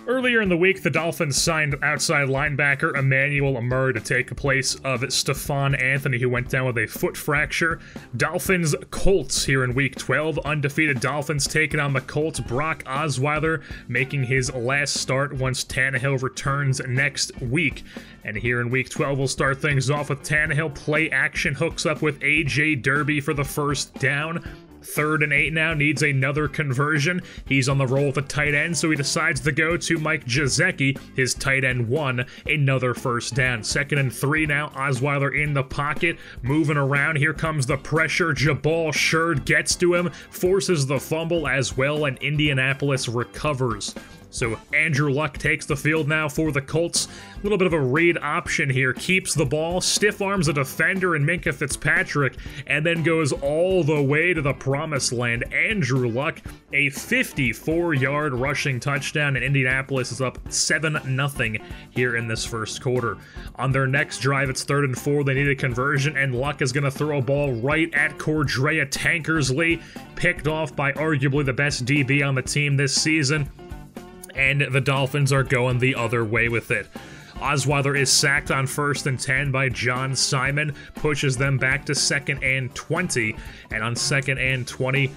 Earlier in the week, the Dolphins signed outside linebacker Emmanuel Amur to take the place of Stephon Anthony, who went down with a foot fracture. Dolphins Colts here in Week 12. Undefeated Dolphins taking on the Colts. Brock Osweiler making his last start once Tannehill returns next week. And here in Week 12, we'll start things off with Tannehill. Play action, hooks up with A.J. Derby for the first down. 3rd and 8 now, needs another conversion. He's on the roll with a tight end, so he decides to go to Mike Gesicki, his tight end 1, another first down. 2nd and 3 now, Osweiler in the pocket, moving around. Here comes the pressure. Jabal Sheard gets to him, forces the fumble as well, and Indianapolis recovers. So Andrew Luck takes the field now for the Colts. A little bit of a read option here. Keeps the ball, stiff arms a defender in Minkah Fitzpatrick, and then goes all the way to the promised land. Andrew Luck, a 54-yard rushing touchdown, and Indianapolis is up 7-0 here in this first quarter. On their next drive, it's 3rd and 4. They need a conversion, and Luck is going to throw a ball right at Cordrea Tankersley, picked off by arguably the best DB on the team this season. And the Dolphins are going the other way with it. Osweiler is sacked on 1st and 10 by John Simon, pushes them back to 2nd and 20, and on 2nd and 20,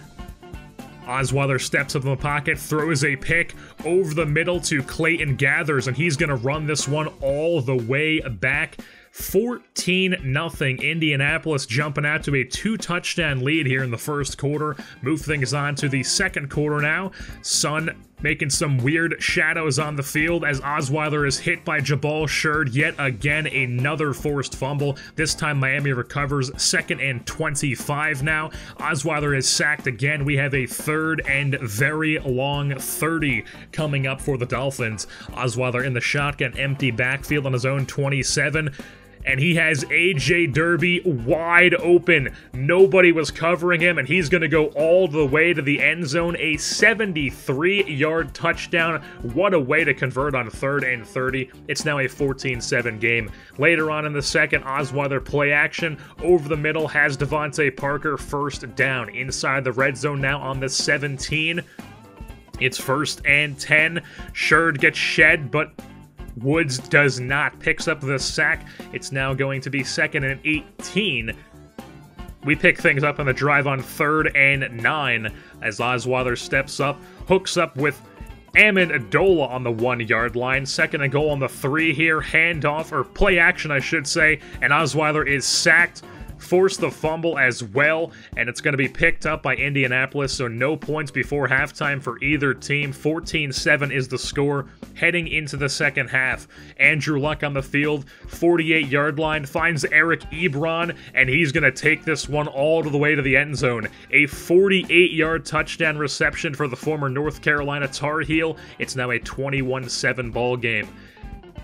Osweiler steps up in the pocket, throws a pick over the middle to Clayton Gathers, and he's going to run this one all the way back. 14-0. Indianapolis jumping out to a 2-touchdown lead here in the first quarter. Move things on to the second quarter now. Sun making some weird shadows on the field as Osweiler is hit by Jabal Sheard. Yet again, another forced fumble. This time Miami recovers. 2nd and 25 now. Osweiler is sacked again. We have a 3rd and very long 30 coming up for the Dolphins. Osweiler in the shotgun, empty backfield on his own 27. And he has A.J. Derby wide open. Nobody was covering him, and he's going to go all the way to the end zone. A 73-yard touchdown. What a way to convert on 3rd and 30. It's now a 14-7 game. Later on in the second, Osweiler play action. Over the middle has Devontae Parker first down. Inside the red zone now on the 17. It's 1st and 10. Sheard gets shed, but Woods does not. Picks up the sack. It's now going to be 2nd and 18. We pick things up on the drive on 3rd and 9 as Osweiler steps up, hooks up with Amendola on the 1-yard line. 2nd and goal on the 3 here. Handoff, or play action, I should say, and Osweiler is sacked. Forced the fumble as well, and it's going to be picked up by Indianapolis, so no points before halftime for either team. 14-7 is the score heading into the second half. Andrew Luck on the field, 48-yard line, finds Eric Ebron, and he's going to take this one all the way to the end zone. A 48-yard touchdown reception for the former North Carolina Tar Heel. It's now a 21-7 ball game.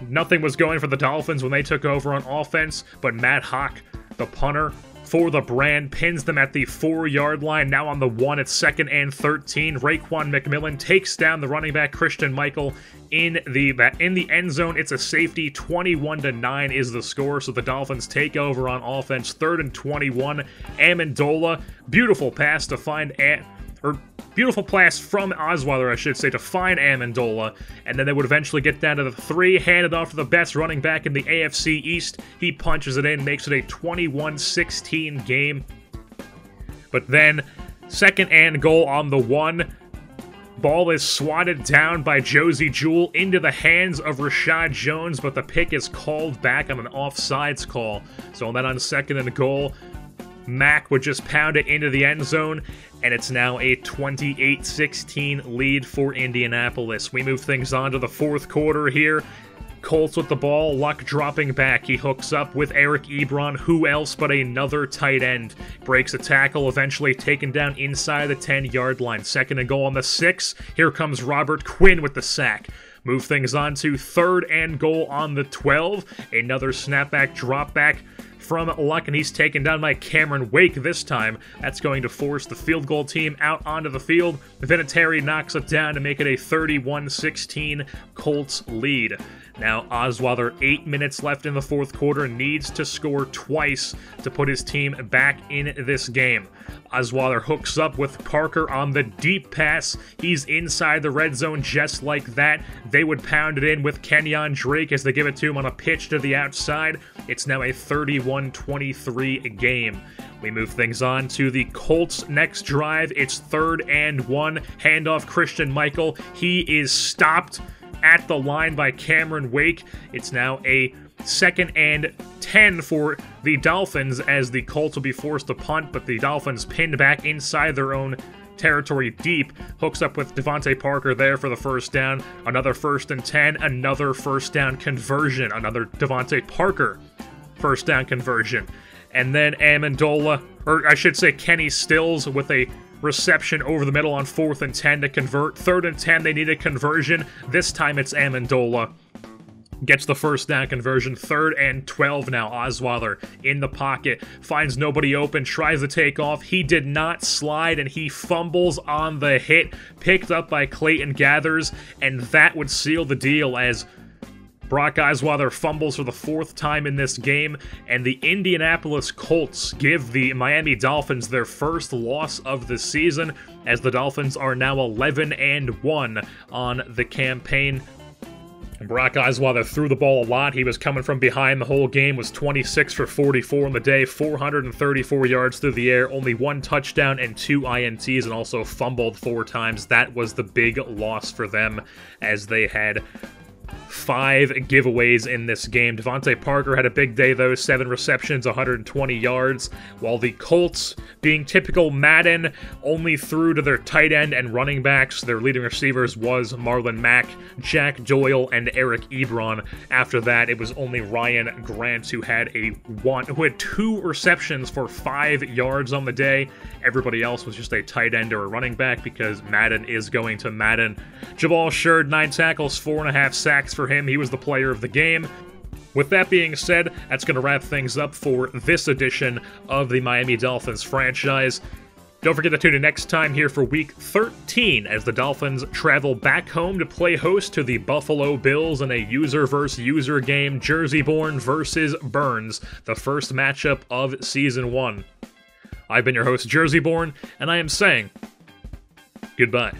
Nothing was going for the Dolphins when they took over on offense, but Matt Hawk, the punter for the Brand, pins them at the 4-yard line. Now on the 1, it's 2nd and 13. Raekwon McMillan takes down the running back Christian Michael in the end zone. It's a safety. 21-9 is the score, so the Dolphins take over on offense. 3rd and 21. Amendola, beautiful pass to find beautiful pass from Osweiler, I should say, to find Amendola, and then they would eventually get down to the 3, handed off to the best running back in the AFC East. He punches it in, makes it a 21-16 game. But then, 2nd and goal on the 1. Ball is swatted down by Josie Jewell into the hands of Rashad Jones, but the pick is called back on an offsides call. So then on 2nd and goal, Mack would just pound it into the end zone, and it's now a 28-16 lead for Indianapolis. We move things on to the fourth quarter here. Colts with the ball, Luck dropping back. He hooks up with Eric Ebron. Who else but another tight end? Breaks a tackle, eventually taken down inside the 10-yard line. 2nd and goal on the 6. Here comes Robert Quinn with the sack. Move things on to 3rd and goal on the 12. Another snapback, drop back from luck, and he's taken down by Cameron Wake this time. That's going to force the field goal team out onto the field. Vinatieri knocks it down to make it a 31-16 Colts lead. Now, Osweiler, 8 minutes left in the fourth quarter, needs to score twice to put his team back in this game. Osweiler hooks up with Parker on the deep pass. He's inside the red zone just like that. They would pound it in with Kenyon Drake as they give it to him on a pitch to the outside. It's now a 31-23 game. We move things on to the Colts' next drive. It's 3rd and 1. Handoff Christian Michael. He is stopped at the line by Cameron Wake. It's now a 2nd and 10 for the Dolphins as the Colts will be forced to punt, but the Dolphins pinned back inside their own territory deep. Hooks up with Devontae Parker there for the first down. Another 1st and 10, another first down conversion. Another Devontae Parker first down conversion. And then Amendola, or I should say Kenny Stills with a reception over the middle on 4th and 10 to convert. 3rd and 10, they need a conversion. This time it's Amendola. Gets the first down conversion. 3rd and 12 now. Osweiler in the pocket. Finds nobody open. Tries to take off. He did not slide, and he fumbles on the hit. Picked up by Clayton Gathers, and that would seal the deal as Brock Osweiler fumbles for the 4th time in this game, and the Indianapolis Colts give the Miami Dolphins their first loss of the season, as the Dolphins are now 11-1 on the campaign. And Brock Osweiler threw the ball a lot. He was coming from behind the whole game, was 26 for 44 on the day, 434 yards through the air, only 1 touchdown and 2 INTs, and also fumbled 4 times. That was the big loss for them, as they had 5 giveaways in this game. Devontae Parker had a big day, though, 7 receptions, 120 yards, while the Colts, being typical Madden, only threw to their tight end and running backs. Their leading receivers was Marlon Mack, Jack Doyle, and Eric Ebron. After that, it was only Ryan Grant who had 2 receptions for 5 yards on the day. Everybody else was just a tight end or a running back because Madden is going to Madden. Jabal Shurd, 9 tackles, 4.5 sacks for him. He was the player of the game. With that being said, that's going to wrap things up for this edition of the Miami Dolphins franchise. Don't forget to tune in next time here for Week 13 as the Dolphins travel back home to play host to the Buffalo Bills in a user versus user game, Jersey-born versus Burns, the first matchup of Season 1. I've been your host, Jersey-born, and I am saying goodbye.